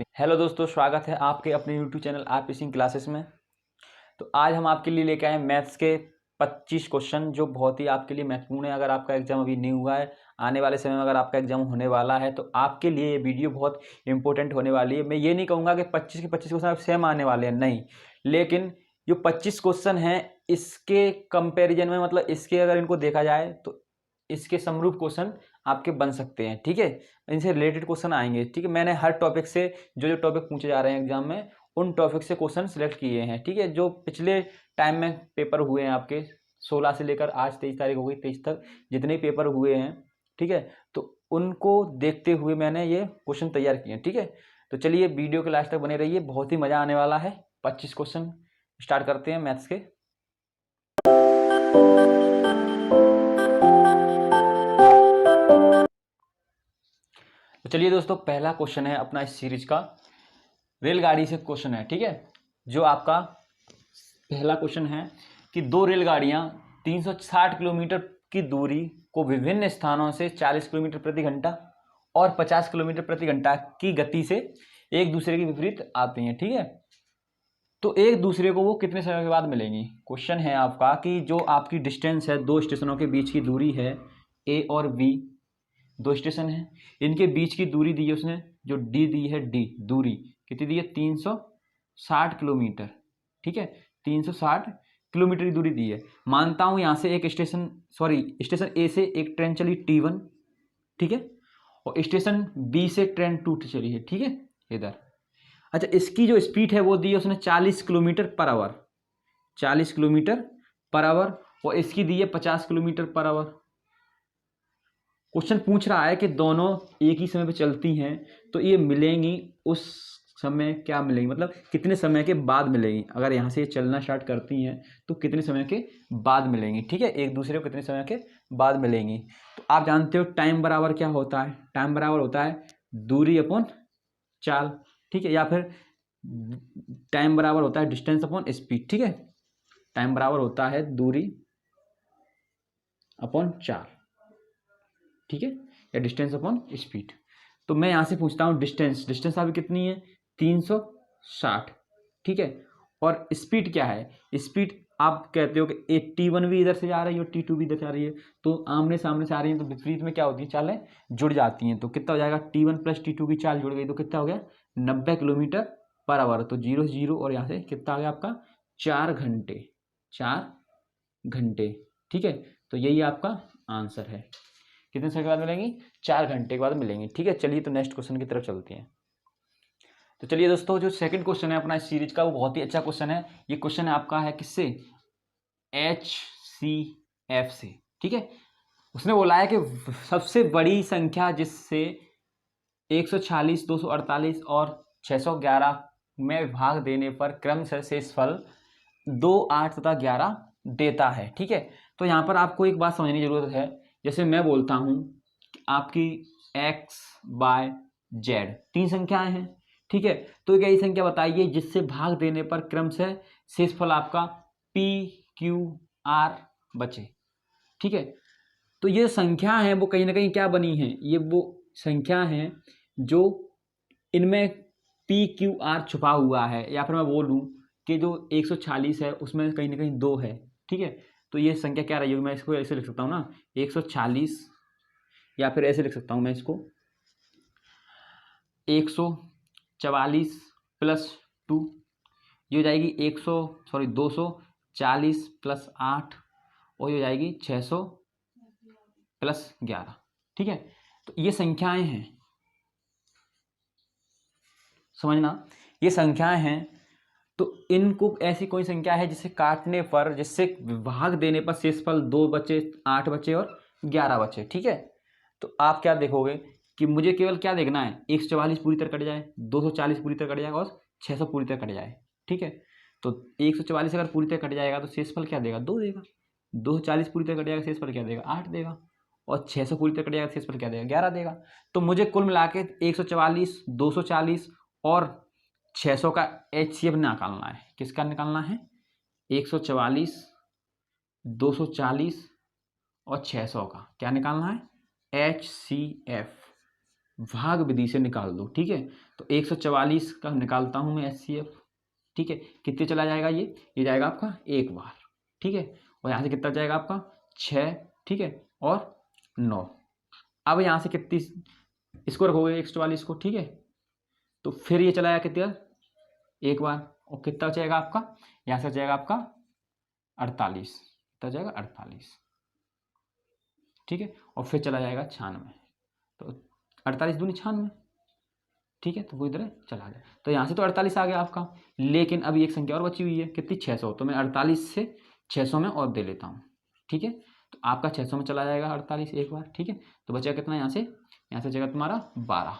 Hello दोस्तों, स्वागत है आपके अपने YouTube channel RP Singh classes में। तो आज हम आपके लिए लेके आए हैं मैथ्स के 25 क्वेश्चन जो बहुत ही आपके लिए महत्वपूर्ण है। अगर आपका एग्जाम अभी नहीं हुआ है, आने वाले समय में अगर आपका एग्जाम होने वाला है तो आपके लिए ये वीडियो बहुत इंपॉर्टेंट होने वाली है। मैं ये नहीं कहूँगा कि 25 के 25 क्वेश्चन सेम आने वाले हैं, नहीं, लेकिन जो 25 क्वेश्चन हैं इसके कंपेरिजन में, मतलब इसके अगर इनको देखा जाए तो इसके समरूप क्वेश्चन आपके बन सकते हैं। ठीक है, इनसे रिलेटेड क्वेश्चन आएंगे। ठीक है, मैंने हर टॉपिक से जो जो टॉपिक पूछे जा रहे हैं एग्जाम में उन टॉपिक से क्वेश्चन सिलेक्ट किए हैं। ठीक है, जो पिछले टाइम में पेपर हुए हैं आपके 16 से लेकर आज 23 तारीख हो गई, 23 तक जितने पेपर हुए हैं, ठीक है, तो उनको देखते हुए मैंने ये क्वेश्चन तैयार किए हैं। ठीक है, तो चलिए वीडियो के लास्ट तक बने रहिए, बहुत ही मज़ा आने वाला है। 25 क्वेश्चन स्टार्ट करते हैं मैथ्स के। तो चलिए दोस्तों, पहला क्वेश्चन है अपना इस सीरीज का, रेलगाड़ी से क्वेश्चन है। ठीक है, जो आपका पहला क्वेश्चन है कि दो रेलगाड़ियां 360 किलोमीटर की दूरी को विभिन्न स्थानों से 40 किलोमीटर प्रति घंटा और 50 किलोमीटर प्रति घंटा की गति से एक दूसरे के विपरीत आती हैं। ठीक है, तो एक दूसरे को वो कितने समय के बाद मिलेंगी। क्वेश्चन है आपका कि जो आपकी डिस्टेंस है, दो स्टेशनों के बीच की दूरी है ए और बी, दो स्टेशन है, इनके बीच की दूरी दी है उसने, जो डी दी है, डी दूरी कितनी दी है, 360 किलोमीटर। ठीक है, 360 किलोमीटर की दूरी दी है। मानता हूं यहां से एक स्टेशन, स्टेशन ए से एक ट्रेन चली T1, ठीक है, और स्टेशन बी से ट्रेन 2 चली है। ठीक है, इधर। अच्छा, इसकी जो स्पीड है वो दी है उसने 40 kilometre per hour, 40 kilometre per hour, और इसकी दी है 50 किलोमीटर पर आवर। क्वेश्चन पूछ रहा है कि दोनों एक ही समय पे चलती हैं तो ये मिलेंगी उस समय क्या मिलेंगी, मतलब कितने समय के बाद मिलेंगी। अगर यहाँ से ये चलना स्टार्ट करती हैं तो कितने समय के बाद मिलेंगी। ठीक है, एक दूसरे को कितने समय के बाद मिलेंगी। तो आप जानते हो टाइम बराबर क्या होता है, टाइम बराबर होता है दूरी अपॉन चाल। ठीक है, या फिर टाइम बराबर होता है डिस्टेंस अपॉन स्पीड। ठीक है, टाइम बराबर होता है दूरी अपॉन चाल, ठीक है, या डिस्टेंस अपॉन स्पीड। तो मैं यहां से पूछता हूं डिस्टेंस, डिस्टेंस आपकी कितनी है, 360। ठीक है, और स्पीड क्या है, स्पीड आप कहते हो कि T1 भी इधर से जा रही है और T2 भी इधर से आ रही है, तो आमने सामने से आ रही है तो विपरीत में क्या होती है, चालें जुड़ जाती हैं। तो कितना हो जाएगा, T1 प्लस T2 की चाल जुड़ गई तो कितना हो गया, 90 किलोमीटर पर आवर। तो 0 से 0 और यहाँ से कितना आ गया आपका, 4 घंटे, 4 घंटे। ठीक है, तो यही आपका आंसर है। कितने समय के बाद मिलेंगी, 4 घंटे के बाद मिलेंगी। ठीक है, चलिए तो नेक्स्ट क्वेश्चन की तरफ चलते हैं। तो चलिए दोस्तों, जो सेकंड क्वेश्चन है अपना इस सीरीज का वो बहुत ही अच्छा क्वेश्चन है। ये क्वेश्चन है आपका है किससे, HCF से। ठीक है, उसने बोला है कि सबसे बड़ी संख्या जिससे 146, 248 और 611 में भाग देने पर क्रमशः शेषफल 2, 8 तथा 11 देता है। ठीक है, तो यहाँ पर आपको एक बात समझने की जरूरत है। जैसे मैं बोलता हूँ कि आपकी x, y, z 3 संख्याएं हैं। ठीक है, तो एक ऐसी संख्या बताइए जिससे भाग देने पर क्रमशः शेषफल आपका p, q, r बचे। ठीक है, तो ये संख्या है वो कहीं ना कहीं क्या बनी है, ये वो संख्या है जो इनमें पी क्यू आर छुपा हुआ है। या फिर मैं बोलूँ कि जो 146 है उसमें कहीं ना कहीं 2 है। ठीक है, तो ये संख्या क्या रही होगी, मैं इसको ऐसे लिख सकता हूँ ना, 140, या फिर ऐसे लिख सकता हूँ मैं इसको 144 प्लस 2, ये हो जाएगी 240 प्लस 8, और ये हो जाएगी 600 प्लस 11। ठीक है, तो ये संख्याएं हैं, समझना, ये संख्याएं हैं। तो इनको ऐसी कोई संख्या है जिसे काटने पर, जिससे भाग देने पर शेषफल 2 बचे, 8 बचे और 11 बचे। ठीक है, तो आप क्या देखोगे कि मुझे केवल क्या देखना है, 144 पूरी तरह कट जाए, 240 पूरी तरह कट जाएगा और 600 पूरी तरह कट जाए। ठीक है, तो 144 अगर पूरी तरह कट जाएगा तो शेषफल क्या देगा, 2 देगा। 240 पूरी तरह कट जाएगा, शेषफल क्या देगा, 8 देगा। और 600 पूरी तरह कट जाएगा, शेषफल क्या देगा, 11 देगा। तो मुझे कुल मिला के 144, 240 और 600 का HCF निकालना है। किसका निकालना है, 144, 240 और 600 का क्या निकालना है, HCF। भाग विधि से निकाल दो, ठीक है। तो 144 का निकालता हूँ मैं HCF, ठीक है। कितने चला जाएगा ये जाएगा आपका एक बार, ठीक है। और यहाँ से कितना जाएगा आपका 6, ठीक है, और 9। अब यहाँ से कितनी इसको रखोगे 144 को, ठीक है। तो फिर ये चला जाएगा कितनी बार, एक बार, और कितना जाएगा आपका, यहाँ से जाएगा आपका 48, कितना जाएगा 48, ठीक है। और फिर चला जाएगा 96, तो 48 दूनी 96, ठीक है। तो वो इधर चला गया, तो यहाँ से तो 48 आ गया आपका। लेकिन अभी एक संख्या और बची हुई है, कितनी 600, तो मैं 48 से 600 में और दे लेता हूँ, ठीक है। तो आपका 600 में चला जाएगा 48 एक बार, ठीक है। तो बचेगा कितना यहाँ से जाएगा तुम्हारा 12,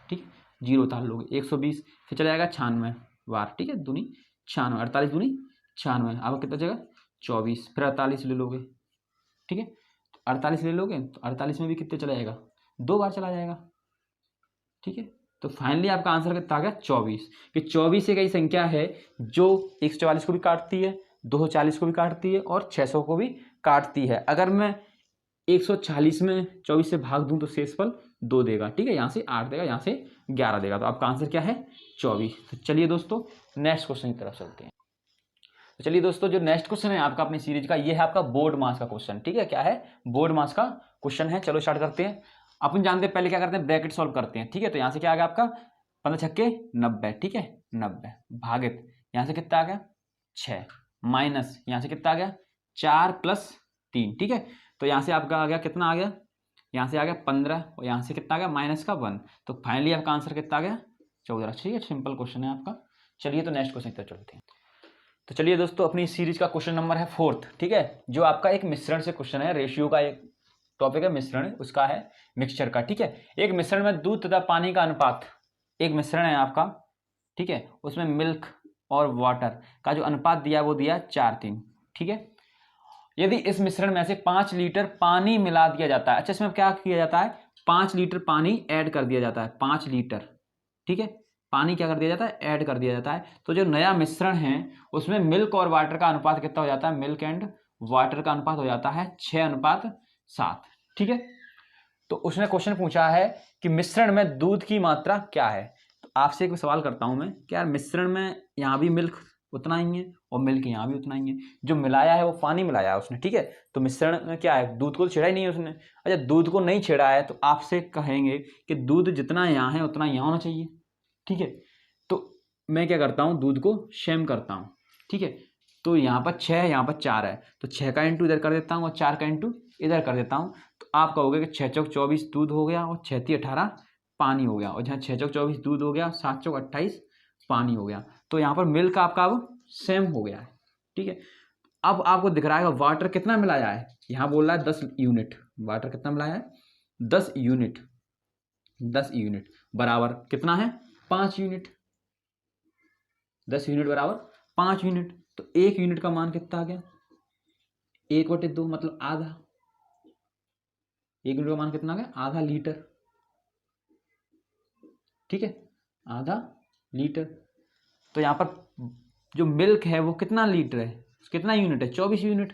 ठीक है। जीरो उतार लोगे 120, फिर चला जाएगा 96 बार, ठीक है। दूनी 96, 48 दूनी 96, अब कितना जाएगा 24, फिर 48 ले लोगे, ठीक है। तो 48 ले लोगे तो 48 में भी कितने चला जाएगा, 2 बार चला जाएगा, ठीक है। तो फाइनली आपका आंसर कितना आ गया 24, कि 24 एक ऐसी संख्या है जो 144 को भी काटती है, 240 को भी काटती है और 600 को भी काटती है। अगर मैं 140 में 24 से भाग दूं तो शेषफल 2 देगा, ठीक है। यहाँ से 8 देगा, यहाँ से 11 देगा, तो आपका आंसर क्या है 24। तो चलिए दोस्तों नेक्स्ट क्वेश्चन की तरफ चलते हैं। तो चलिए दोस्तों जो नेक्स्ट क्वेश्चन है आपका अपनी सीरीज का, ये है आपका बोर्ड मास का क्वेश्चन, ठीक है। क्या है, बोर्ड मास का क्वेश्चन है। चलो स्टार्ट करते हैं। अपन जानते हैं पहले क्या करते हैं, ब्रैकेट सॉल्व करते हैं, ठीक है। तो यहाँ से क्या आ गया आपका 15 छक्के 90, ठीक है, 90 भागित यहाँ से कितना आ गया 6, माइनस यहाँ से कितना आ गया 4 + 3, ठीक है। तो यहाँ से आपका आ गया कितना आ गया, यहाँ से आ गया 15 और यहाँ से कितना आ गया माइनस का 1, तो फाइनली आपका आंसर कितना आ गया 14, ठीक है। सिंपल क्वेश्चन है आपका। चलिए तो नेक्स्ट क्वेश्चन की तरफ चलते हैं। तो चलिए दोस्तों अपनी सीरीज का क्वेश्चन नंबर है 4th, ठीक है। जो आपका एक मिश्रण से क्वेश्चन है, रेशियो का एक टॉपिक है मिश्रण, उसका है मिक्सचर का, ठीक है। एक मिश्रण में दूध तथा पानी का अनुपात, एक मिश्रण है आपका, ठीक है, उसमें मिल्क और वाटर का जो अनुपात दिया वो दिया 4:3, ठीक है। यदि इस मिश्रण में से 5 लीटर पानी मिला दिया जाता है, अच्छा इसमें क्या किया जाता है 5 लीटर पानी ऐड कर दिया जाता है, 5 लीटर, ठीक है, पानी क्या कर दिया जाता है ऐड कर दिया जाता है। तो जो नया मिश्रण है उसमें मिल्क और वाटर का अनुपात कितना हो जाता है, मिल्क एंड वाटर का अनुपात हो जाता है 6:7, ठीक है। तो उसने क्वेश्चन पूछा है कि मिश्रण में दूध की मात्रा क्या है। तो आपसे एक सवाल करता हूं मैं कि यार मिश्रण में यहाँ भी मिल्क उतना ही है और मिल्क यहाँ भी उतना ही है, जो मिलाया है वो पानी मिलाया है उसने, ठीक है। तो मिश्रण में क्या है, दूध को तो छेड़ा ही नहीं है उसने। अच्छा दूध को नहीं छेड़ा है तो आपसे कहेंगे कि दूध जितना यहाँ है उतना यहाँ होना चाहिए, ठीक है। तो मैं क्या करता हूँ दूध को शेम करता हूँ, ठीक है। तो यहाँ पर 6 है, यहाँ पर 4 है, तो 6 का इंटू इधर कर देता हूँ और 4 का इंटू इधर कर देता हूँ। तो आप कहोगे कि 6 चौक 24 दूध हो गया और 6 × 18 पानी हो गया, और जहाँ 6 चौक 24 दूध हो गया, 7 चौक 28 पानी हो गया। तो यहाँ पर मिल्क आपका अब सेम हो गया है, ठीक है। अब आपको दिख रहा है वाटर कितना मिलाया है, यहाँ बोल रहा है 10 यूनिट, वाटर कितना मिलाया है 10 यूनिट, 10 यूनिट बराबर कितना है 5 यूनिट, 10 यूनिट बराबर 5 यूनिट। तो 1 यूनिट का मान कितना आ गया 1/2, मतलब आधा, 1 यूनिट का मान कितना आ गया आधा लीटर, ठीक है, आधा लीटर। तो यहाँ पर जो मिल्क है वो कितना लीटर है, कितना यूनिट है 24 यूनिट,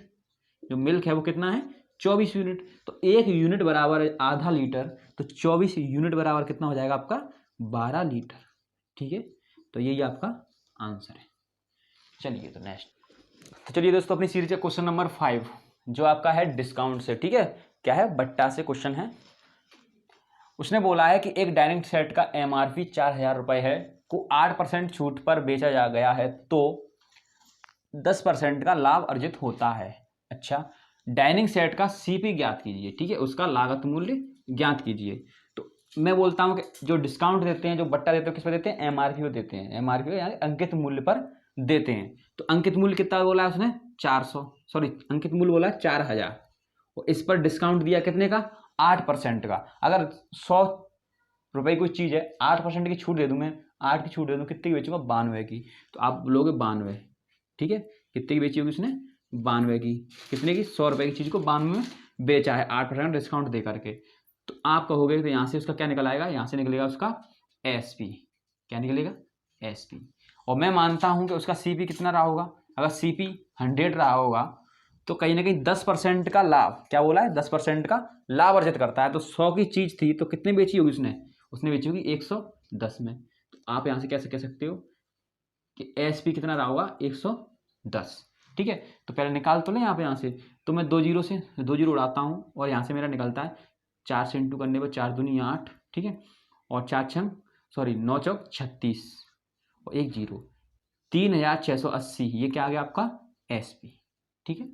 जो मिल्क है वो कितना है 24 यूनिट। तो 1 यूनिट बराबर है आधा लीटर, तो 24 यूनिट बराबर कितना हो जाएगा आपका 12 लीटर, ठीक है। तो यही आपका आंसर है। चलिए तो नेक्स्ट, तो चलिए दोस्तों अपनी सीरीज का क्वेश्चन नंबर 5 जो आपका है डिस्काउंट से, ठीक है। क्या है, बट्टा से क्वेश्चन है। उसने बोला है कि एक डाइनिंग सेट का MRP 4,000 रुपये है, को 8% छूट पर बेचा जा गया है तो 10% का लाभ अर्जित होता है। अच्छा, डाइनिंग सेट का CP ज्ञात कीजिए, ठीक है, उसका लागत मूल्य ज्ञात कीजिए। तो मैं बोलता हूँ कि जो डिस्काउंट देते हैं, जो बट्टा देते हैं, किस पर देते हैं MRP पर देते हैं, MRP यानी अंकित मूल्य पर देते हैं। तो अंकित मूल्य कितना बोला है उसने 400, सॉरी अंकित मूल्य बोला 4,000, और इस पर डिस्काउंट दिया कितने का 8% का। अगर 100 रुपये कोई चीज़ है 8% की छूट दे दूँ मैं, 8 की छूट दे दूँ, कितने की बेचूंगा 92 की, तो आप लोगे 92, ठीक है। कितने की बेची होगी उसने 92 की, कितने की 100 रुपये की चीज़ को 92 में बेचा है 8% डिस्काउंट दे करके। तो आप कहोगे तो यहाँ से उसका क्या निकल आएगा, यहाँ से निकलेगा उसका SP, क्या निकलेगा SP। और मैं मानता हूँ कि उसका CP कितना रहा होगा, अगर CP 100 रहा होगा तो कहीं ना कहीं 10% का लाभ, क्या बोला है 10% का लाभ अर्जित करता है। तो 100 की चीज़ थी तो कितनी बेची होगी उसने उसने बेची होगी 110 में। तो आप यहाँ से कैसे कह सकते हो कि SP कितना रहा होगा 110, ठीक है। तो पहले निकाल तो लें यहाँ से, तो मैं 2 जीरो से 2 जीरो उड़ाता हूँ और यहाँ से मेरा निकलता है 4 से इंटू करने पर 4 दूनी 8, ठीक है, और 9 चौक 36 और 1 जीरो 3680, ये क्या आ गया आपका SP, ठीक है।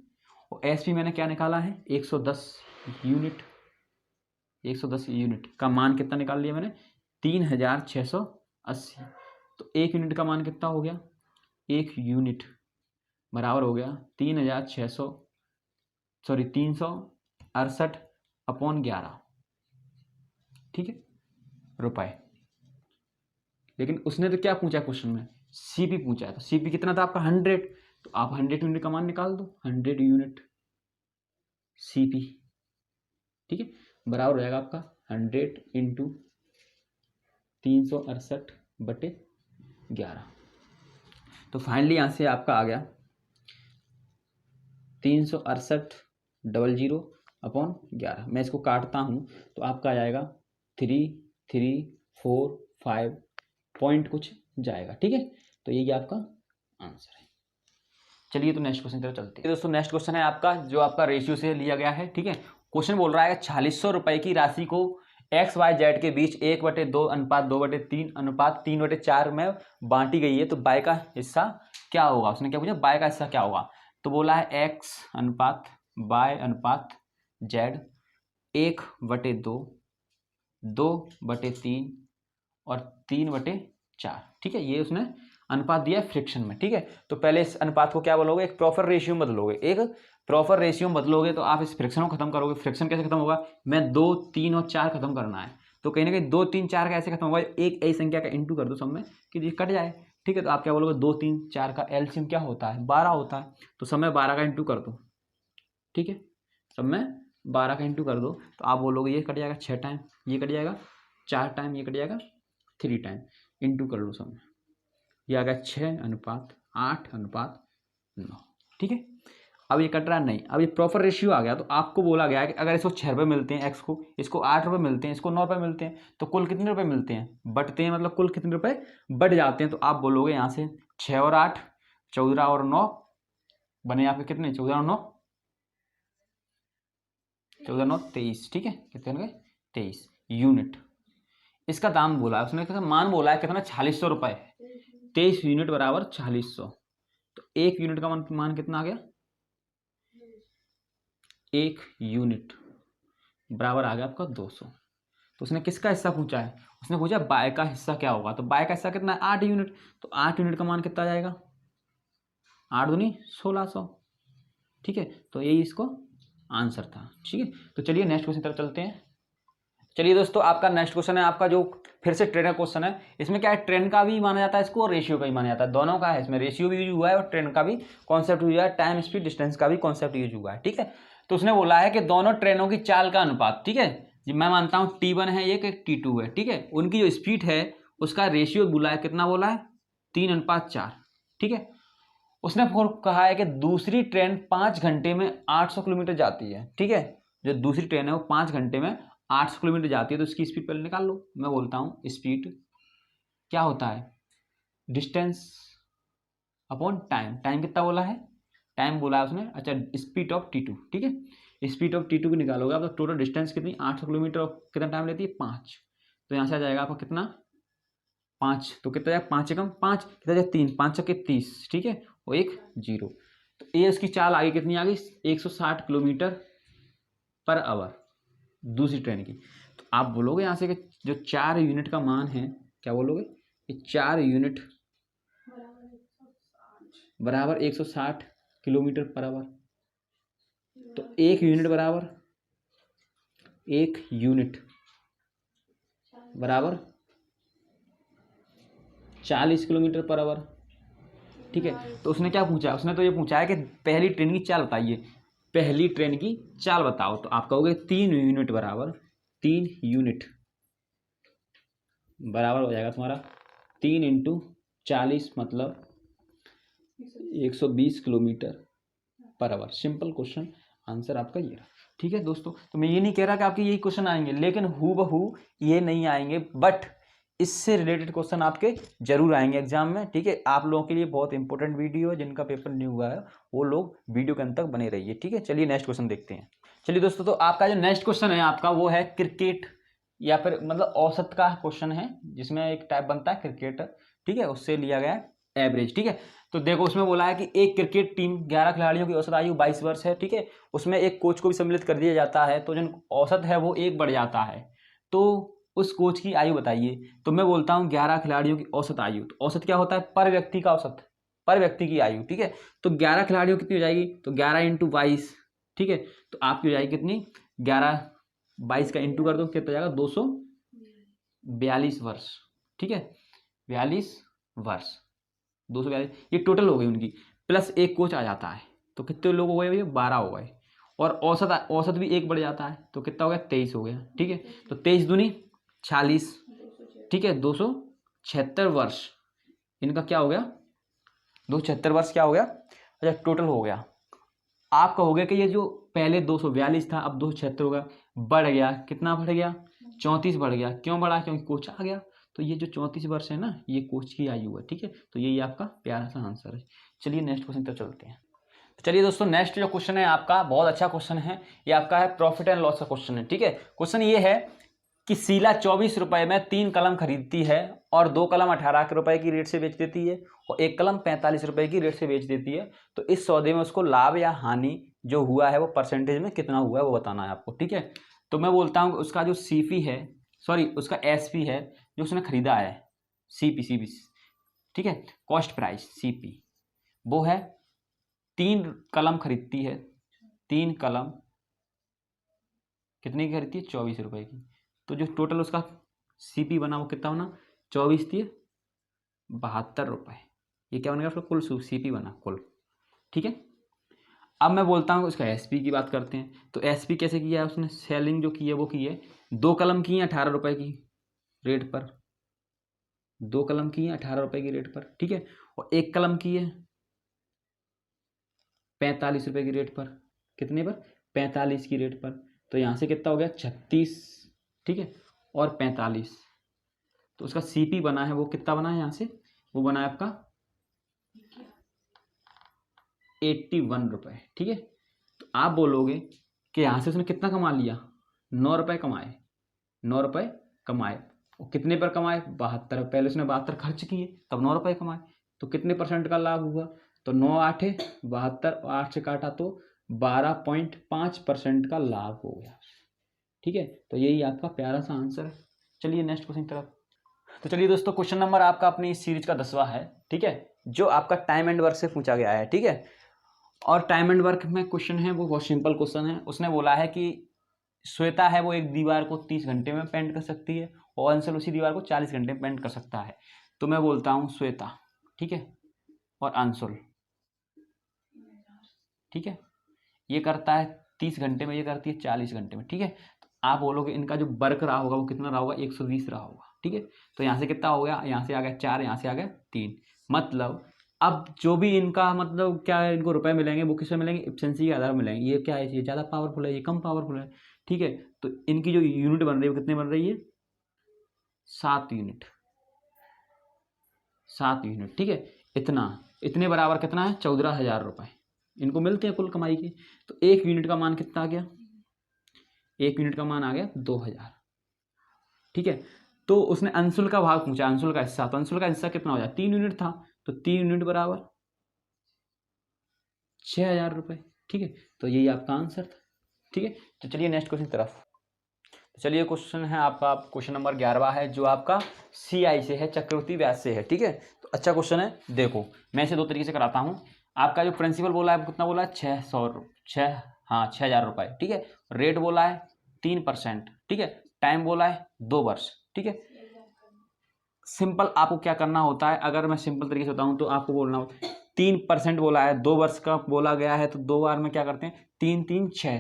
और SP मैंने क्या निकाला है 110 यूनिट, 110 यूनिट का मान कितना निकाल लिया मैंने 3680। तो 1 यूनिट का मान कितना हो गया, 1 यूनिट बराबर हो गया 368 अपॉन 11, ठीक है, रुपए। लेकिन उसने तो क्या पूछा क्वेश्चन में, CP पूछा है, तो CP कितना था आपका 100, तो आप 100 यूनिट का मान निकाल दो, 100 यूनिट CP, ठीक है, बराबर हो जाएगा आपका 100 इंटू 368/11। तो फाइनली यहाँ से आपका आ गया 368,000 अपॉन 11। मैं इसको काटता हूँ तो आपका आ जाएगा 3345 पॉइंट कुछ जाएगा, ठीक है। तो यही आपका आंसर है। चलिए तो नेक्स्ट क्वेश्चन की तरफ चलते हैं। दोस्तों नेक्स्ट क्वेश्चन है आपका जो आपका रेशियो से लिया गया है, ठीक है। क्वेश्चन बोल रहा है 4600 रुपए की राशि को XYZ के बीच 1/2:2:3:3/4 में बांटी गई है, तो बाय का हिस्सा क्या होगा। उसने क्या पूछा, बाय का हिस्सा क्या होगा। तो बोला है X/Y/Z 1/2, 2/3 और 3/4, ठीक है। ये उसने अनुपात दिया है फ्रैक्शन में, ठीक है। तो पहले इस अनुपात को क्या बोलोगे, एक प्रॉपर रेशियो में बदलोगे, एक प्रॉपर रेशियो में बदलोगे तो आप इस फ्रैक्शन को खत्म करोगे। फ्रैक्शन कैसे खत्म होगा, मैं 2, 3 और 4 खत्म करना है, तो कहीं ना कहीं 2, 3, 4 का ऐसे खत्म होगा, एक ऐसी संख्या का इंटू कर दो सब में कि ये कट जाए, ठीक है। तो आप क्या बोलोगे, 2, 3, 4 का एलसीएम क्या होता है 12 होता है, तो सब में 12 का इंटू कर दो, ठीक है, सब में 12 का इंटू कर दो, तो आप बोलोगे ये कट जाएगा 6 टाइम, ये कट जाएगा 4 टाइम, ये कट जाएगा 3 टाइम, इंटू कर लो सब में, ये आ गया 6:8:9, ठीक है। अब ये कट रहा नहीं, अब ये प्रॉपर रेशियो आ गया, तो आपको बोला गया है कि अगर इसको 6 रुपये मिलते हैं, एक्स को, इसको 8 रुपये मिलते हैं, इसको 9 रुपये मिलते हैं, तो कुल कितने रुपये मिलते हैं, बटते हैं, मतलब कुल कितने रुपये बढ़ जाते हैं। तो आप बोलोगे यहाँ से 6 और 8 14 और 9 बने आपके कितने, 14 और 9 23, ठीक है, कितने बन गए 23 यूनिट। इसका दाम बोला है उसने, मान बोला है कितना 4600 रुपये, 23 यूनिट बराबर 4600, तो 1 यूनिट का मान कितना आ गया, 1 यूनिट बराबर आ गया आपका 200। तो उसने किसका हिस्सा पूछा है, उसने पूछा बाय का हिस्सा क्या होगा। तो बाय का हिस्सा कितना है 8 यूनिट, तो 8 यूनिट का मान कितना आ जाएगा, 8 दूनी 1600, ठीक है। तो यही इसको आंसर था, ठीक है। तो चलिए नेक्स्ट क्वेश्चन तरफ चलते हैं। चलिए दोस्तों आपका नेक्स्ट क्वेश्चन है आपका जो फिर से ट्रेंड का क्वेश्चन है। इसमें क्या है, ट्रेंड का भी माना जाता है इसको और रेशियो का भी माना जाता है, दोनों का है। इसमें रेशियो भी यूज हुआ है और ट्रेंड का भी कॉन्सेप्ट यूज हुआ है, टाइम स्पीड डिस्टेंस का भी कॉन्सेप्ट यूज हुआ है, ठीक है। तो उसने बोला है कि दोनों ट्रेनों की चाल का अनुपात, ठीक है, मैं मानता हूँ T1 है एक, T2 है, ठीक है, उनकी जो स्पीड है उसका रेशियो बोला है, कितना बोला है 3:4, ठीक है। उसने कहा है कि दूसरी ट्रेन 5 घंटे में 800 किलोमीटर जाती है, ठीक है। जो दूसरी ट्रेन है वो 5 घंटे में 800 किलोमीटर जाती है, तो इसकी स्पीड पहले निकाल लो। मैं बोलता हूँ स्पीड क्या होता है, डिस्टेंस अपॉन टाइम। टाइम कितना बोला है, टाइम बोला है उसने, अच्छा स्पीड ऑफ T2, ठीक है। स्पीड ऑफ T2 भी निकालोगे आप, तो टोटल डिस्टेंस कितनी 800 किलोमीटर और कितना टाइम लेती है 5, तो यहाँ से आ जाएगा आपका कितना 5, तो कितना जाएगा 5 से कम 5 कितना जाएगा 3, 5 के 30, ठीक है, और 1 0। तो ये उसकी चाल आगे कितनी आ गई 160 किलोमीटर पर आवर दूसरी ट्रेन की। तो आप बोलोगे यहाँ से कि जो 4 यूनिट का मान है, क्या बोलोगे, कि 4 यूनिट बराबर 160 किलोमीटर पर आवर, तो 1 यूनिट बराबर 1 यूनिट बराबर 40 किलोमीटर पर आवर, ठीक है। तो उसने क्या पूछा, उसने तो ये पूछा है कि पहली ट्रेन की चाल बताइए, पहली ट्रेन की चाल बताओ। तो आप कहोगे 3 यूनिट बराबर 3 यूनिट बराबर हो जाएगा तुम्हारा 3 इंटू 40 मतलब 120 kilometre per hour. Simple question, answer आपका ये रहा, ठीक है दोस्तों, तो मैं ये नहीं कह रहा कि आपके यही क्वेश्चन आएंगे, लेकिन हूबहू ये नहीं आएंगे, बट इससे रिलेटेड क्वेश्चन आपके जरूर आएंगे एग्जाम में। ठीक है, आप लोगों के लिए बहुत इंपॉर्टेंट वीडियो है, जिनका पेपर नहीं हुआ है वो लोग वीडियो के अंत तक बने रहिए। ठीक है, चलिए नेक्स्ट क्वेश्चन देखते हैं। चलिए दोस्तों, तो आपका जो नेक्स्ट क्वेश्चन है आपका वो है क्रिकेट, या फिर मतलब औसत का क्वेश्चन है, जिसमें एक टाइप बनता है क्रिकेट। ठीक है, उससे लिया गया है एवरेज। ठीक है, तो देखो उसमें बोला है कि एक क्रिकेट टीम 11 खिलाड़ियों की औसत आयु 22 वर्ष है। ठीक है, उसमें एक कोच को भी सम्मिलित कर दिया जाता है, तो जो औसत है वो एक बढ़ जाता है, तो उस कोच की आयु बताइए। तो मैं बोलता हूँ 11 खिलाड़ियों की औसत आयु, तो औसत क्या होता है? पर व्यक्ति का औसत, पर व्यक्ति की आयु। ठीक है, तो 11 खिलाड़ियों कितनी हो जाएगी? तो 11 इंटू 22। ठीक है, तो आपकी हो जाएगी कितनी? 11, 22 का इंटू कर दो, कितना हो जाएगा? 242 वर्ष। ठीक है, 42 वर्ष, 242, ये टोटल हो गई उनकी, प्लस एक कोच आ जाता है, तो कितने लोग हो गए भैया? 12 हो गए, और औसत औसत भी एक बढ़ जाता है, तो कितना हो गया? 23 हो गया। ठीक है, तो 23 दूनी 46। ठीक है, 276 वर्ष इनका क्या हो गया? 276 वर्ष क्या हो गया? अच्छा, टोटल हो गया। आप कहोगे कि ये जो पहले 242 था, अब 276 हो गया, बढ़ गया, कितना बढ़ गया? 34 बढ़ गया। क्यों बढ़ा? क्योंकि कोच आ गया। तो ये जो 34 वर्ष है ना, ये कोच की आयु है। ठीक है, तो यही आपका प्यारा सा आंसर है। चलिए नेक्स्ट क्वेश्चन तक चलते हैं। तो चलिए दोस्तों, नेक्स्ट जो क्वेश्चन है आपका बहुत अच्छा क्वेश्चन है, ये आपका है प्रॉफिट एंड लॉस का क्वेश्चन है। ठीक है, क्वेश्चन ये है कि शीला 24 रुपए में 3 कलम खरीदती है और 2 कलम 18 रुपए की रेट से बेच देती है, और 1 कलम 45 रुपए की रेट से बेच देती है। तो इस सौदे में उसको लाभ या हानि जो हुआ है वो परसेंटेज में कितना हुआ है वो बताना है आपको। ठीक है, तो मैं बोलता हूँ उसका जो सीपी है, सॉरी उसका एसपी है, जो उसने खरीदा है, सीपी, ठीक है, कॉस्ट प्राइस सीपी, वो है 3 कलम खरीदती है, 3 कलम कितने की खरीदती है? 24 रुपए की। तो जो टोटल उसका सीपी बना वो कितना बना? 24 थी 72 रुपए। ये क्या बनेगा? उसका कुल सीपी बना कुल। ठीक है, अब मैं बोलता हूँ उसका एसपी की बात करते हैं। तो एसपी कैसे किया है उसने? सेलिंग जो की है वो की है, 2 कलम की है 18 रुपए की रेट पर, 2 कलम की है 18 रुपए की रेट पर। ठीक है, और 1 कलम की है 45 रुपए की रेट पर। कितने पर? 45 की रेट पर। तो यहाँ से कितना हो गया? 36। ठीक है, और 45, तो उसका सीपी बना है वो कितना बना है? यहाँ से वो बना है आपका 81 रुपए। ठीक है, तो आप बोलोगे कि यहाँ से उसने कितना कमा लिया? 9 रुपए कमाए, 9 रुपए कमाए, और कितने पर कमाए? 72। पहले उसने 72 खर्च किए, तब 9 रुपए कमाए, तो कितने परसेंट का लाभ हुआ? तो 9 8 72, और 8 से काटा तो 12.5% का लाभ हो गया। ठीक है, तो यही आपका प्यारा सा आंसर है। चलिए नेक्स्ट क्वेश्चन तरफ। तो चलिए दोस्तों, क्वेश्चन नंबर आपका अपनी इस सीरीज का 10वां है। ठीक है, जो आपका टाइम एंड वर्क से पूछा गया है। ठीक है, और टाइम एंड वर्क में क्वेश्चन है वो बहुत सिंपल क्वेश्चन है। उसने बोला है कि श्वेता है वो एक दीवार को 30 घंटे में पेंट कर सकती है, और अंशुल उसी दीवार को 40 घंटे में पेंट कर सकता है। तो मैं बोलता हूँ श्वेता, ठीक है, और अंशुल, ठीक है, ये करता है 30 घंटे में, ये करती है 40 घंटे में। ठीक है, तो आप बोलोगे इनका जो वर्क रहा होगा वो कितना रहा होगा? 120 रहा होगा। ठीक है, तो यहाँ से कितना हो गया? यहाँ से आ गया 4, यहाँ से आ गया 3। मतलब अब जो भी इनका मतलब क्या है, इनको रुपए मिलेंगे वो किसमें मिलेंगे? एफिशिएंसी के आधार में मिलेंगे। ये क्या है? ये ज़्यादा पावरफुल है, ये कम पावरफुल है। ठीक है, तो इनकी जो यूनिट बन रही है वो कितने बन रही है? 7 यूनिट, 7 यूनिट। ठीक है, इतने बराबर कितना है? 14,000 रुपये इनको मिलते हैं कुल कमाई के। तो 1 यूनिट का मान कितना आ गया? 1 यूनिट का मान आ गया 2,000। ठीक है, तो उसने अंशुल का भाग पूछा, अंशुल का हिस्सा, तो अंशुल का हिस्सा कितना हो जाए? 3 यूनिट था, तो 3 यूनिट बराबर 6,000 रुपये। ठीक है, तो यही आपका आंसर था। ठीक है, तो चलिए नेक्स्ट क्वेश्चन की तरफ। तो चलिए क्वेश्चन है आपका, क्वेश्चन नंबर 11वां है, जो आपका CI से है, चक्रवृद्धि ब्याज से है। ठीक है, तो अच्छा क्वेश्चन है। देखो मैं इसे 2 तरीके से कराता हूँ। आपका जो प्रिंसिपल बोला है कितना बोला है? 6,000 रुपये। ठीक है, रेट बोला है 3%। ठीक है, टाइम बोला है 2 वर्ष। ठीक है, सिंपल आपको क्या करना होता है, अगर मैं सिंपल तरीके से बताऊँ तो आपको बोलना होता है 3% बोला है, 2 वर्ष का बोला गया है, तो 2 बार में क्या करते हैं? 3 3 6,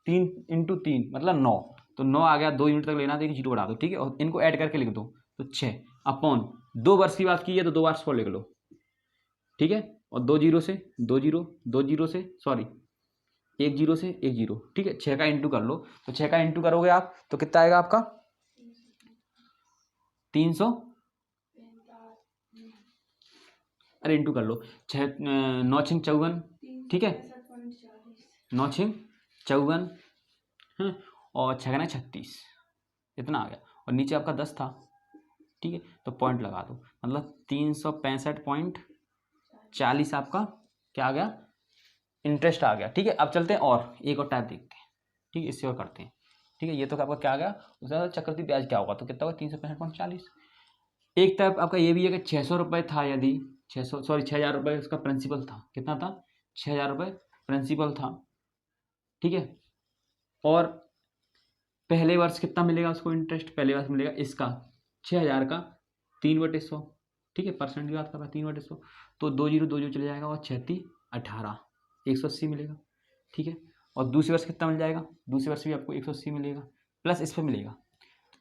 3 इंटू 3 मतलब 9, तो 9 आ गया, 2 यूनिट तक लेना, तो एक जीरो बढ़ा दो। ठीक है, और इनको ऐड करके लिख दो, तो 6 अपॉन 2 वर्ष की बात की है तो 2 वर्ष को लिख लो। ठीक है, और 2 जीरो से 2 जीरो, 2 जीरो से सॉरी एक जीरो से एक जीरो, ठीक है। 6 का इंटू कर लो, तो 6 का इंटू करोगे आप तो कितना आएगा आपका 300, अरे इंटू कर लो, 6 9 6 54, ठीक है, 9 6 54, और 6 का 36, इतना आ गया, और नीचे आपका 10 था, ठीक है, तो पॉइंट लगा दो, मतलब 365.40 आपका क्या आ गया, इंटरेस्ट आ गया, ठीक है। अब चलते हैं और एक और टाइप देखते हैं, ठीक है, इससे और करते हैं, ठीक है। ये तो आपका क्या आ गया, उसका चक्रवृद्धि ब्याज क्या होगा, तो कितना होगा 365.40। एक टाइप आपका ये भी है कि 600 रुपये था, यदि 6,000 रुपये उसका प्रिंसिपल था, कितना था 6,000 रुपये प्रिंसिपल था, ठीक है। और पहले वर्ष कितना मिलेगा उसको इंटरेस्ट, पहले वर्ष मिलेगा इसका 6,000 का 3/100, ठीक है, परसेंट की बात कर रहा है 3/100, तो 2 जीरो 2 जीरो चले जाएगा, और 36 18 180 मिलेगा, ठीक है। और दूसरे वर्ष कितना मिल जाएगा, दूसरे वर्ष भी आपको 180 मिलेगा, प्लस इस पर मिलेगा,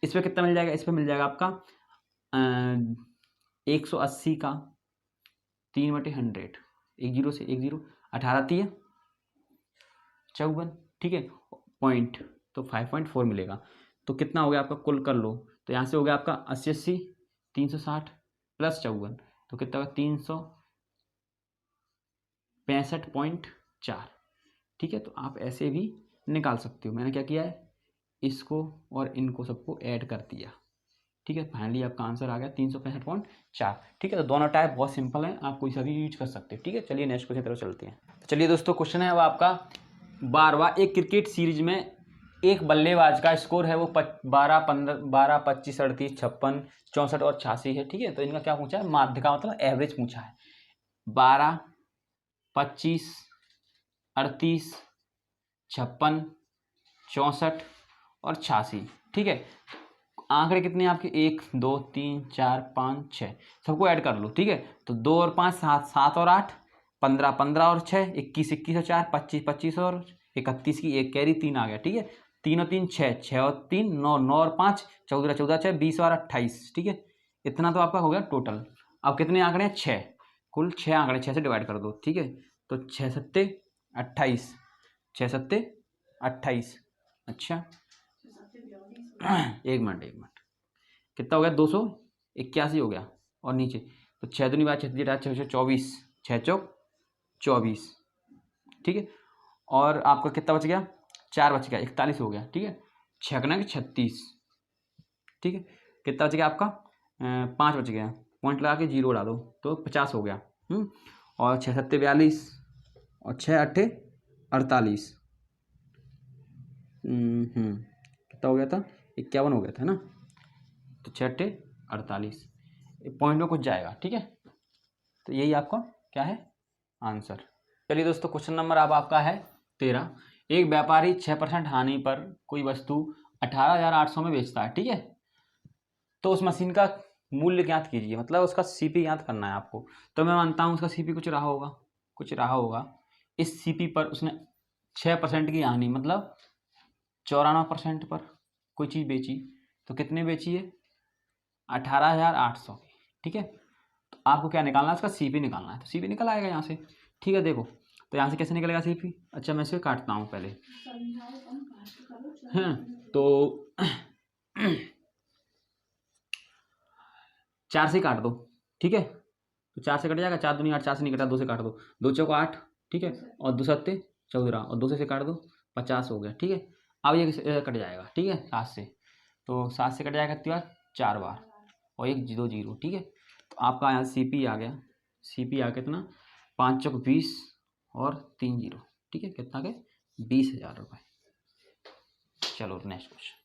इस पर कितना मिल जाएगा, इस पर मिल जाएगा आपका 180 का 3/100, एक जीरो से एक जीरो, 18 3 54, ठीक है, पॉइंट, तो 5.4 मिलेगा। तो कितना हो गया आपका, कुल कर लो, तो यहाँ से हो गया आपका 80 80 360 प्लस 54, तो कितना होगा 365.4, ठीक है। तो आप ऐसे भी निकाल सकते हो, मैंने क्या किया है, इसको और इनको सबको ऐड कर दिया, ठीक है। फाइनली आपका आंसर आ गया 365.4, ठीक है। तो दोनों टाइप बहुत सिंपल है, आप कोई सा भी यूज कर सकते हो, ठीक है। चलिए नेक्स्ट क्वेश्चन की तरफ चलते हैं। चलिए दोस्तों, क्वेश्चन है वो आपका 12वां, एक क्रिकेट सीरीज में एक बल्लेबाज का स्कोर है वो 12 15 12 25 38 56 64 और 86 है, ठीक है। तो इनका क्या पूछा है, माध्य का मतलब एवरेज पूछा है, 12 25 38 56 64 और 86, ठीक है। आंकड़े कितने हैं आपके, 1 2 3 4 5 6, सबको ऐड कर लो, ठीक है। तो 2 और 5 7 7 और 8 15 15 और 6 21 21 और 4 25 25 और 31 की एक कैरी 3 आ गया, ठीक है। 3 और 3 6 6 और 3 9 9 और 5 14 14 6 20 और 28, ठीक है। इतना तो आपका हो गया टोटल। अब कितने आंकड़े हैं, 6, कुल 6 आंकड़े, 6 से डिवाइड कर दो, ठीक है। तो 6 सत्ते 28, 6 सत्ते 28, अच्छा एक मिनट, कितना हो गया 281 हो गया, और नीचे तो 6 दूनी बात 6 24 6 चौक 24, ठीक है। और आपका कितना बच गया, 4 बच गया, 41 हो गया, ठीक है। 6 का 36, ठीक है। कितना बच गया आपका 5 बच गया, पॉइंट लगा के जीरो उड़ा दो, तो 50 हो गया, और 6 सत्ते 42 और 6 अट्ठे 48, कितना हो गया था 51 हो गया था ना, तो 6 अट्ठे 48, पॉइंट में कुछ जाएगा, ठीक है। तो यही आपका क्या है आंसर। चलिए दोस्तों, क्वेश्चन नंबर अब आपका है 13। एक व्यापारी 6% हानि पर कोई वस्तु 18,800 में बेचता है, ठीक है। तो उस मशीन का मूल्य ज्ञात कीजिए, मतलब उसका सीपी ज्ञात करना है आपको। तो मैं मानता हूँ उसका सीपी कुछ रहा होगा। इस सीपी पर उसने 6% की हानि, मतलब 94% पर कोई चीज़ बेची, तो कितने बेची है 18,800 की, ठीक है। तो आपको क्या निकालना है, उसका सीपी निकालना है, तो सीपी निकल आएगा यहाँ से, ठीक है। देखो तो यहाँ से कैसे निकलेगा सीपी, अच्छा मैं इसे काटता हूँ पहले, हैं तो 4 से काट दो, ठीक है। तो 4 से कट जाएगा, 4 दूनी 8, 4 से नहीं कटा, 2 से काट दो, 2 चौको 8, ठीक है, और 2 सत्ते 14, और 2 से काट दो 50 हो गया, ठीक है। अब ये कट जाएगा, ठीक है, 7 से, तो 7 से कट जाएगा कितनी बार 4 बार, और 1 0 0, ठीक है। तो आपका यहाँ सीपी आ गया, सीपी आ कितना 5 चौक 20 और 3 0, ठीक है, कितना के 20,000 रुपये। चलो नेक्स्ट क्वेश्चन।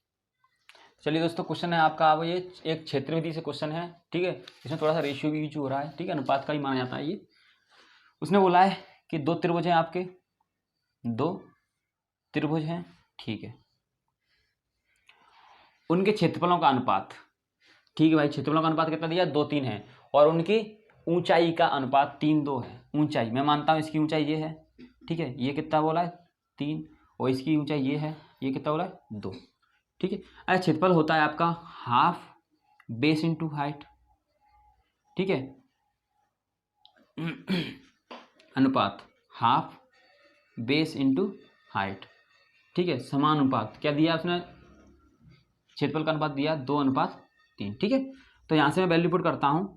चलिए दोस्तों, क्वेश्चन है आपका अब ये एक क्षेत्र विधि से क्वेश्चन है, ठीक है। इसमें थोड़ा सा रेशियो भी यूज हो रहा है, ठीक है, अनुपात का ही माना जाता है ये। उसने बोला है कि 2 त्रिभुज हैं आपके, 2 त्रिभुज हैं, ठीक है, उनके क्षेत्रफलों का अनुपात, ठीक है भाई, क्षेत्रफलों का अनुपात कितना दिया 2 3 है, और उनकी ऊंचाई का अनुपात 3 2 है। ऊंचाई मैं मानता हूँ इसकी ऊंचाई ये है, ठीक है, ये कितना बोला है 3, और इसकी ऊंचाई ये है, ये कितना बोला है 2, ठीक है। अरे क्षेत्रफल होता है आपका हाफ बेस इंटू हाइट, ठीक है, अनुपात हाफ बेस इंटू हाइट, ठीक है। समानुपात क्या दिया उसने, क्षेत्रफल का अनुपात दिया 2:3, ठीक है। तो यहाँ से मैं वैल्यू पुट करता हूँ,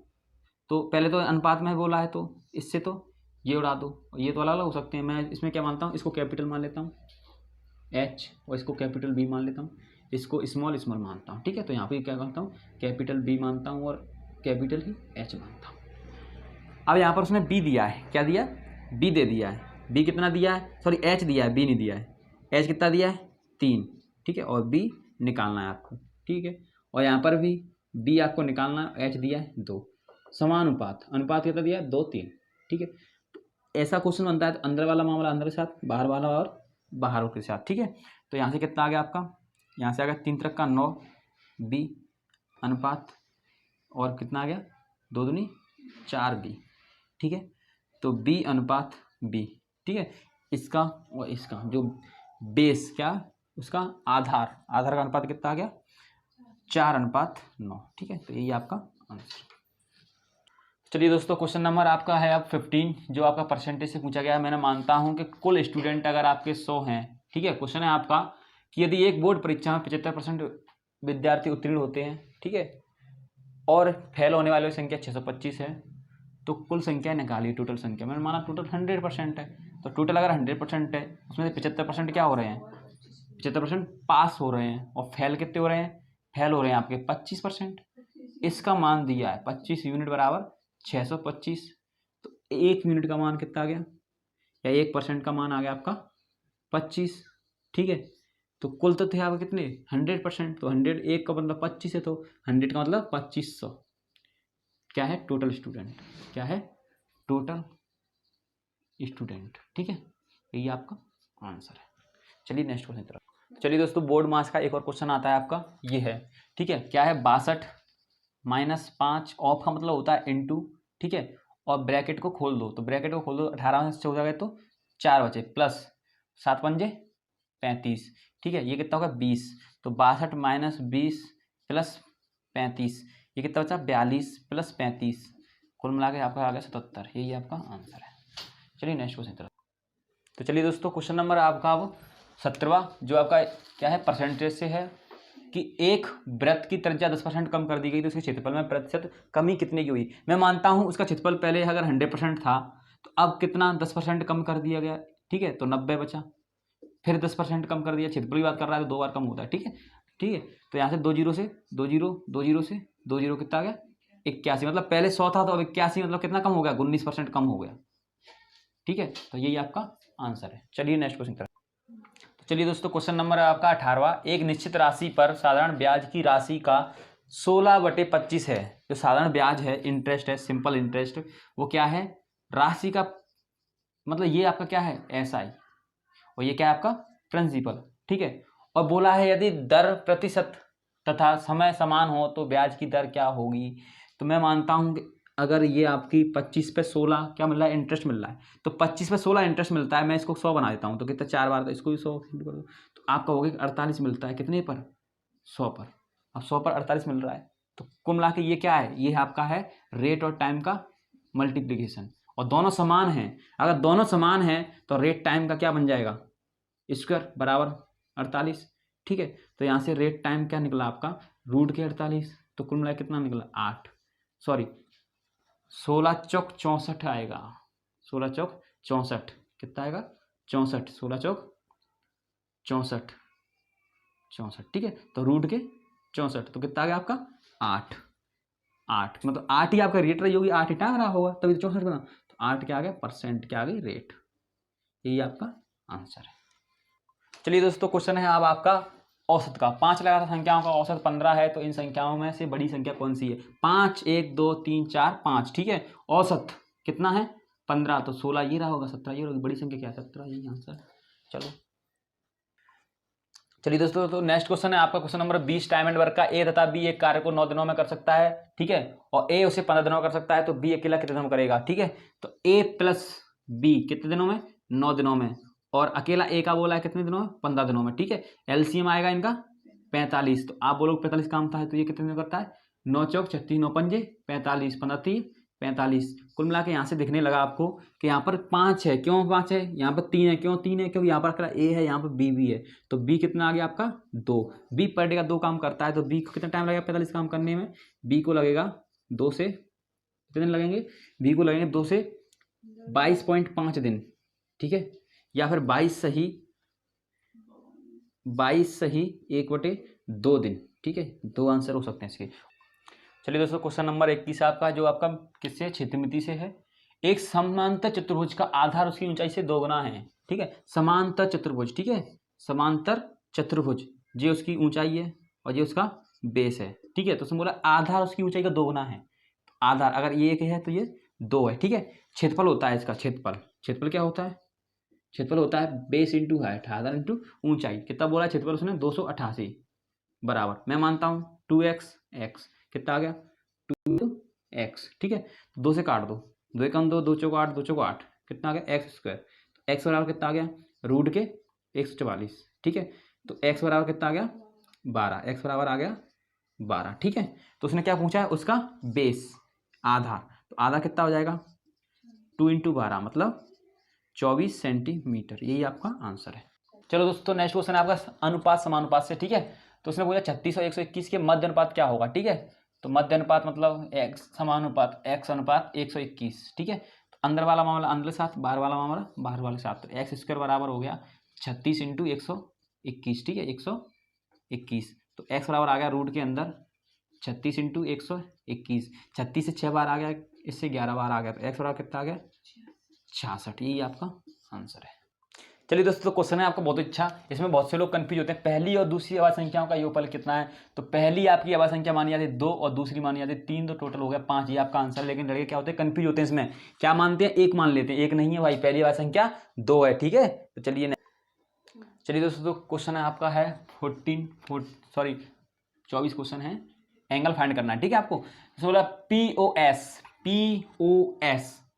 तो पहले तो अनुपात में बोला है तो इससे तो ये उड़ा दो, ये तो अलग अलग हो सकते हैं। मैं इसमें क्या मानता हूँ, इसको कैपिटल मान लेता हूँ H और इसको कैपिटल B मान लेता हूँ, इसको स्मॉल स्मॉल मानता हूँ, ठीक है। तो यहाँ पे क्या करता हूँ, कैपिटल B मानता हूँ और कैपिटल ही H मानता हूँ। अब यहाँ पर उसने B दिया है, क्या दिया, B दे दिया है। B कितना दिया है, सॉरी H दिया है, B नहीं दिया है। H कितना दिया है 3, ठीक है, और B निकालना है आपको, ठीक है। और यहाँ पर भी B आपको निकालना है, H दिया है 2। समानुपात, अनुपात कितना दिया है 2:3, ठीक है। ऐसा क्वेश्चन बनता है तो अंदर वाला मामला अंदर के साथ, बाहर वाला और बाहर के साथ, ठीक है। तो यहाँ से कितना आ गया आपका, यहाँ से आ गया 3×9 B अनुपात और कितना आ गया 2 दूनी 4B, ठीक है। तो B अनुपात B, ठीक है। इसका और इसका जो बेस क्या, उसका आधार, आधार का अनुपात कितना आ गया 4:9, ठीक है। तो यही आपका आंसर। चलिए दोस्तों, क्वेश्चन नंबर आपका है अब 15, जो आपका परसेंटेज से पूछा गया है। मैंने मानता हूं कि कुल स्टूडेंट अगर आपके 100 हैं, ठीक है। क्वेश्चन है आपका कि यदि एक बोर्ड परीक्षा में 75% विद्यार्थी उत्तीर्ण होते हैं, ठीक है, और फेल होने वालों की संख्या 625 है, तो कुल संख्या निकालिए, टोटल संख्या। मैंने माना टोटल 100% है, तो टोटल अगर 100% है, उसमें से 75% क्या हो रहे हैं, 75% पास हो रहे हैं, और फेल कितने हो रहे हैं, फेल हो रहे हैं आपके 25%। इसका मान दिया है 25 यूनिट बराबर 625। तो 1 यूनिट का मान कितना आ गया, या 1% का मान आ गया आपका 25, ठीक है। तो कुल तो थे आपके कितने 100%, तो 100 1 का मतलब 25 है, तो 100 का मतलब 2500 क्या है टोटल स्टूडेंट, क्या है टोटल स्टूडेंट, ठीक है। यही आपका आंसर है। चलिए नेक्स्ट क्वेश्चन की तरफ। चलिए दोस्तों, बोर्ड मास का एक और क्वेश्चन आता है आपका, ये है, ठीक है। क्या है 62 -5, ऑफ का मतलब होता है इनटू, ठीक है, और ब्रैकेट को खोल दो, तो ब्रैकेट को खोल दो 18 से 14 गए तो 4 बचे, प्लस 7 पंजे 35, ठीक है। ये कितना होगा 20, तो 62 - 20 प्लस 35, ये कितना बचा 42 प्लस 35, कुल मिला के आपका आ गया 77। यही आपका आंसर है। चलिए नेक्स्ट क्वेश्चन तरफ। तो चलिए दोस्तों, क्वेश्चन नंबर आपका अब 17वां, जो आपका क्या है परसेंटेज से है कि एक वृत्त की त्रिज्या 10% कम कर दी गई तो उसके क्षेत्रफल में प्रतिशत कमी कितने की हुई। मैं मानता हूं उसका क्षेत्रफल पहले अगर 100% था, तो अब कितना 10% कम कर दिया गया, ठीक है, तो 90 बचा। फिर 10% कम कर दिया, क्षेत्रफल की बात कर रहा है तो 2 बार कम होता है, ठीक है, ठीक है। तो यहाँ से 2 जीरो से 2 जीरो, 2 जीरो से 2 जीरो कितना आ गया 81, मतलब पहले 100 था तो अब 81, मतलब कितना कम हो गया 19% कम हो गया, ठीक है। तो यही आपका आंसर है। चलिए नेक्स्ट क्वेश्चन तरफ। चलिए दोस्तों, क्वेश्चन नंबर है आपका 18वां, एक निश्चित राशि पर साधारण ब्याज की राशि का 16/25 है। जो साधारण ब्याज है, इंटरेस्ट है, सिंपल इंटरेस्ट, वो क्या है राशि का, मतलब ये आपका क्या है SI, और ये क्या है आपका प्रिंसिपल, ठीक है। और बोला है यदि दर प्रतिशत तथा समय समान हो तो ब्याज की दर क्या होगी। तो मैं मानता हूं कि अगर ये आपकी 25 पे 16 क्या मिल रहा है इंटरेस्ट मिल रहा है, तो 25 पे 16 इंटरेस्ट मिलता है, मैं इसको 100 बना देता हूँ, तो कितना 4 बार, तो इसको भी 100 कर दो, तो आपका हो गया 48 मिलता है, कितने पर 100 पर। अब 100 पर 48 मिल रहा है, तो कुल मिला के ये क्या है, ये आपका है रेट और टाइम का मल्टीप्लीकेशन, और दोनों समान हैं। अगर दोनों समान हैं तो रेट टाइम का क्या बन जाएगा स्क्वायर बराबर 48, ठीक है। तो यहाँ से रेट टाइम क्या निकला आपका रूट के 48, तो कुल मिला कितना निकला 8, सॉरी 16 चौक 64 आएगा, 16 चौक 64 कितना आएगा 64, 16 चौक 64, 64, ठीक है। तो रूट के 64, तो कितना आ गया आपका 8, 8 मतलब 8 ही आपका रेट रही होगी, 8 ही टाइम रहा होगा तभी तो 64 बना, तो 8 क्या आ गया परसेंट, क्या आ गई रेट। यही आपका आंसर है। चलिए दोस्तों, क्वेश्चन है अब आपका औसत का। 5 लगातार संख्याओं का औसत 15 है, तो इन संख्याओं में से बड़ी संख्या कौन सी है। 5 1 2 3 4 5, ठीक है। औसत कितना है 15, तो 16 ये रहा होगा, 17 ये होगी, बड़ी संख्या क्या है 17, यही आंसर। चलो चलिए दोस्तों, तो नेक्स्ट क्वेश्चन है आपका question number 20। Time and work का A तथा B एक कार्य को 9 दिनों में कर सकता है, ठीक है, और A उसे 15 दिनों में कर सकता है, तो B अकेला कितने दिनों में करेगा, ठीक है। तो A प्लस B कितने दिनों में 9 दिनों में, और अकेला A का बोला है कितने दिनों में 15 दिनों में, ठीक है। LCM आएगा इनका 45, तो आप बोलोगे 45 काम था है, तो ये कितने दिन करता है 9 चौक 36, 9 पंजे 45, 15 30 45। कुल मिला के यहाँ से दिखने लगा आपको कि यहाँ पर 5 है। क्यों 5 है? यहाँ पर 3 है। क्यों 3 है? क्योंकि यहाँ पर ए है, यहाँ पर बी भी है। तो बी कितना आ गया आपका 2। बी पर डे का 2 काम करता है, तो बी को कितना टाइम लगेगा 45 काम करने में? बी को लगेगा 2 से कितने दिन लगेंगे? बी को लगेंगे 2 से 22.5 दिन, ठीक है। या फिर 22 सही 1/2 दिन, ठीक है। 2 आंसर हो सकते हैं इसके। चलिए दोस्तों, क्वेश्चन नंबर 21 आपका, जो आपका किससे? क्षेत्रमिति से है। एक समांतर चतुर्भुज का आधार उसकी ऊंचाई से 2 गुना है, ठीक है। समांतर चतुर्भुज, ठीक है, समांतर चतुर्भुज, ये उसकी ऊंचाई है और ये उसका बेस है, ठीक है। तो उसने बोला आधार उसकी ऊंचाई का 2 गुना है। आधार अगर ये 1 है तो ये 2 है, ठीक है। क्षेत्रफल होता है इसका, क्षेत्रफल क्या होता है? क्षेत्रफल होता है बेस इंटू हाइट, आधार इंटू ऊंचाई। कितना बोला क्षेत्रफल उसने? 288 बराबर, मैं मानता हूँ 2x, x कितना आ गया 2x, ठीक है। 2 से काट दो, 2 एकम 2, 2 चौक 8, 2 चौक 8, कितना आ गया x स्क्वायर। x बराबर कितना आ गया? रूट के 144, ठीक है। तो x बराबर कितना आ गया 12, x बराबर आ गया 12, ठीक है। तो उसने क्या पूछा है? उसका बेस, आधार। तो आधा कितना हो जाएगा 2 × 12 मतलब 24 सेंटीमीटर, यही आपका आंसर है। चलो दोस्तों, नेक्स्ट क्वेश्चन है आपका अनुपात समानुपात से, ठीक है। तो उसने पूछा 36 और 121 के मध्य अनुपात क्या होगा, ठीक है। तो मध्य अनुपात मतलब x समानुपात x अनुपात 121, ठीक है। तो अंदर वाला मामला अंदर साथ, बाहर वाला मामला बाहर वाले साथ। तो एक्स स्क्वायर बराबर हो गया 36 × 121, ठीक है, 121। तो x बराबर आ गया रूट के अंदर 36 × 121। 36 से 6 बार आ गया, इससे 11 बार आ गया, तो x बराबर कितना आ गया 66, यही आपका आंसर है। चलिए दोस्तों, क्वेश्चन है आपका बहुत अच्छा। इसमें बहुत से लोग कंफ्यूज होते हैं, पहली और दूसरी अवाज संख्याओं का योगफल कितना है। तो पहली आपकी अवाज संख्या मानी जाती है 2 और दूसरी मानी जाती है 3, तो टोटल हो गया 5, ये आपका आंसर। लेकिन लड़के क्या होते हैं, कंफ्यूज होते हैं, इसमें क्या मानते हैं? 1 मान लेते हैं। 1 नहीं है भाई, पहली अवाज संख्या 2 है, ठीक है। तो चलिए दोस्तों, क्वेश्चन है आपका है 24 क्वेश्चन है, एंगल फाइंड करना है, ठीक है आपको। तो बोला POS,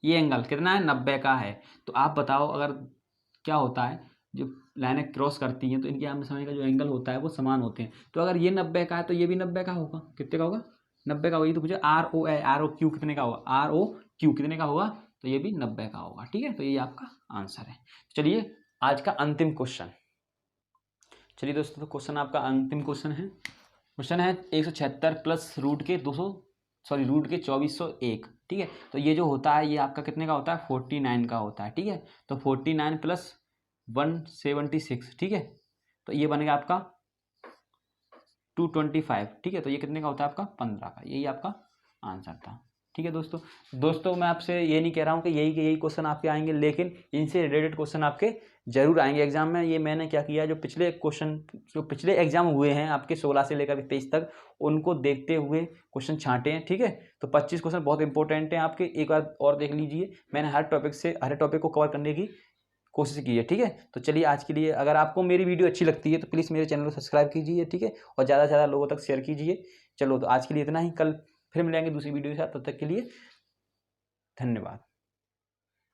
ये एंगल कितना है 90 का है। तो आप बताओ अगर क्या होता है, जो लाइनें क्रॉस करती हैं तो इनके आमने सामने का जो एंगल होता है वो समान होते हैं। तो अगर ये 90 का है तो ये भी 90 का होगा। कितने का होगा? 90 का होगा। ये तो मुझे ROQ कितने का होगा? ROQ कितने का होगा? तो ये भी 90 का होगा, ठीक है। तो ये आपका आंसर है। चलिए आज का अंतिम क्वेश्चन। चलिए दोस्तों, तो क्वेश्चन आपका अंतिम क्वेश्चन है 176 प्लस रूट के 2401, ठीक है। तो ये जो होता है ये आपका कितने का होता है? 49 का होता है, ठीक है। तो 49 प्लस 176, ठीक है। तो ये बनेगा आपका 225, ठीक है। तो ये कितने का होता है आपका? 15 का, यही आपका आंसर था, ठीक है। दोस्तों मैं आपसे ये नहीं कह रहा हूँ कि यही क्वेश्चन आपके आएंगे, लेकिन इनसे रिलेटेड क्वेश्चन आपके जरूर आएंगे एग्जाम में। ये मैंने क्या किया, जो पिछले एग्जाम हुए हैं आपके 16 से लेकर 23 तक, उनको देखते हुए क्वेश्चन छांटे हैं, ठीक है। तो 25 क्वेश्चन बहुत इंपॉर्टेंट हैं आपके, एक बार और देख लीजिए। मैंने हर टॉपिक को कवर करने की कोशिश की है, ठीक है। तो चलिए आज के लिए, अगर आपको मेरी वीडियो अच्छी लगती है तो प्लीज़ मेरे चैनल को सब्सक्राइब कीजिए, ठीक है, और ज़्यादा से ज़्यादा लोगों तक शेयर कीजिए। चलो तो आज के लिए इतना ही, कल फिर मिलेंगे दूसरी वीडियो के साथ, तब तक के लिए धन्यवाद।